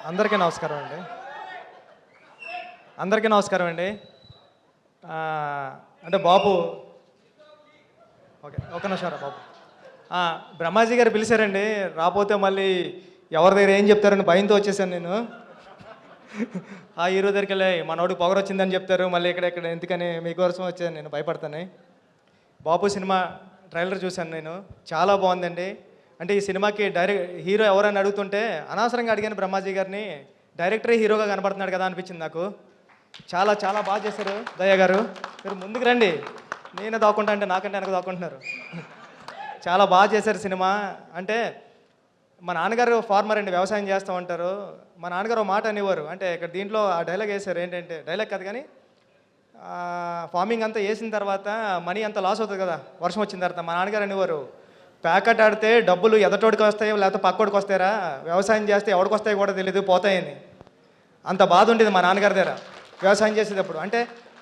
అందరికీ నమస్కారం అండి. అందరికీ నమస్కారం అండి. అంటే బాబు ఓకే ఒక నిమిషం బాబు. బ్రహ్మాజీ గారు పిలిచారండి, రాకపోతే మళ్ళీ ఎవరి దగ్గర ఏం చెప్తారని భయంతో వచ్చేసాను నేను. ఆ హీరో దగ్గరికి వెళ్ళి మనోడికి పొగరు వచ్చిందని చెప్తారు, మళ్ళీ ఇక్కడ ఎందుకని మీకోసం వచ్చాను, నేను భయపడతాను. బాబు సినిమా ట్రైలర్ చూశాను నేను, చాలా బాగుందండి. అంటే ఈ సినిమాకి హీరో ఎవరైనా అడుగుతుంటే అనవసరంగా అడిగాను బ్రహ్మాజీ గారిని, డైరెక్టరే హీరోగా కనపడుతున్నాడు కదా అనిపించింది నాకు. చాలా చాలా బాగా చేశారు దయ్య గారు. మీరు ముందుకు రండి, నేనే దాక్కుంటా అంటే నాకంటే వెనక దాక్కుంటున్నారు. చాలా బాగా చేశారు సినిమా. అంటే మా నాన్నగారు ఫార్మర్ అండి, వ్యవసాయం చేస్తూ ఉంటారు. మా నాన్నగారు మాట అనేవారు, అంటే ఇక్కడ దీంట్లో ఆ డైలాగ్ వేశారు, ఏంటంటే డైలాగ్ కాదు కానీ ఫార్మింగ్ అంతా వేసిన తర్వాత మనీ అంతా లాస్ అవుతుంది కదా వర్షం వచ్చిన తర్వాత. మా నాన్నగారు అనేవారు, ప్యాకెట్ ఆడితే డబ్బులు ఎదటోడికి వస్తాయో లేకపోతే పక్కోడికి వస్తాయరా, వ్యవసాయం చేస్తే ఎవడికి వస్తాయో కూడా తెలియదు, పోతాయని. అంత బాధ ఉండేది మా నాన్నగారి దగ్గర వ్యవసాయం చేసేటప్పుడు. అంటే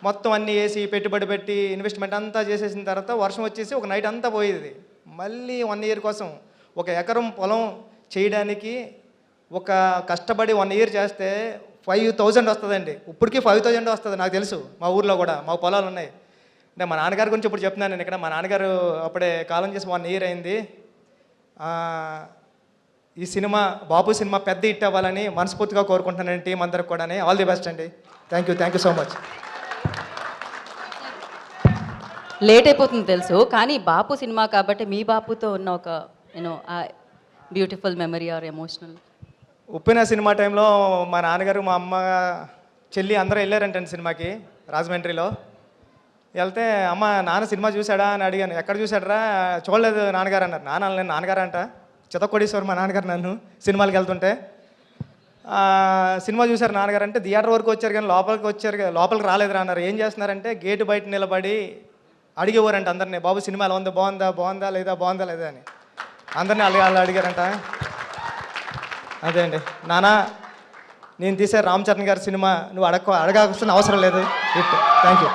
మొత్తం అన్నీ వేసి పెట్టుబడి పెట్టి ఇన్వెస్ట్మెంట్ అంతా చేసేసిన తర్వాత వర్షం వచ్చేసి ఒక నైట్ అంతా పోయేది. మళ్ళీ 1 ఇయర్ కోసం ఒక ఎకరం పొలం చేయడానికి ఒక కష్టపడి 1 ఇయర్ చేస్తే 5,000 వస్తుందండి. ఇప్పటికీ 5,000 వస్తుంది నాకు తెలుసు, మా ఊర్లో కూడా మాకు పొలాలు ఉన్నాయి. అంటే మా నాన్నగారి గురించి ఇప్పుడు చెప్తున్నాను నేను ఇక్కడ. మా నాన్నగారు అప్పుడే కాలం చేసి 1 ఇయర్ అయింది. ఈ సినిమా బాబు సినిమా పెద్ద హిట్ అవ్వాలని మనస్ఫూర్తిగా కోరుకుంటున్నాను టీం అందరికి కూడా. ఆల్ ది బెస్ట్ అండి. Thank you so much. Late అయిపోతుంది తెలుసు, కానీ బాపు సినిమా కాబట్టి మీ బాపుతో ఉన్న ఒక బ్యూటిఫుల్ మెమరీ ఆర్ ఎమోషనల్. ఉప్పిన సినిమా టైంలో మా నాన్నగారు మా అమ్మ చెల్లి అందరూ వెళ్ళారంటండి సినిమాకి రాజమండ్రిలో. వెళ్తే అమ్మ నాన్న సినిమా చూశాడా అని అడిగాను. ఎక్కడ చూశాడరా, చూడలేదు నాన్నగారు అన్నారు. నేను నాన్నగారు అంట, చితకొడేశ్వరు మా నాన్నగారు నన్ను సినిమాలకు వెళ్తుంటే. సినిమా చూశారు నాన్నగారు అంటే, థియేటర్ వరకు వచ్చారు కానీ లోపలికి రాలేదురా అన్నారు. ఏం చేస్తున్నారంటే గేటు బయట నిలబడి అడిగేవారంట అందరినీ, బాబు సినిమా ఎలా ఉంది, బాగుందా లేదా అని అందరినీ అలా అడిగారంట. అదే అండి, నాన్న నేను తీసే రామ్ చరణ్ గారి సినిమా నువ్వు అడగాల్సిన అవసరం లేదు. Thank you.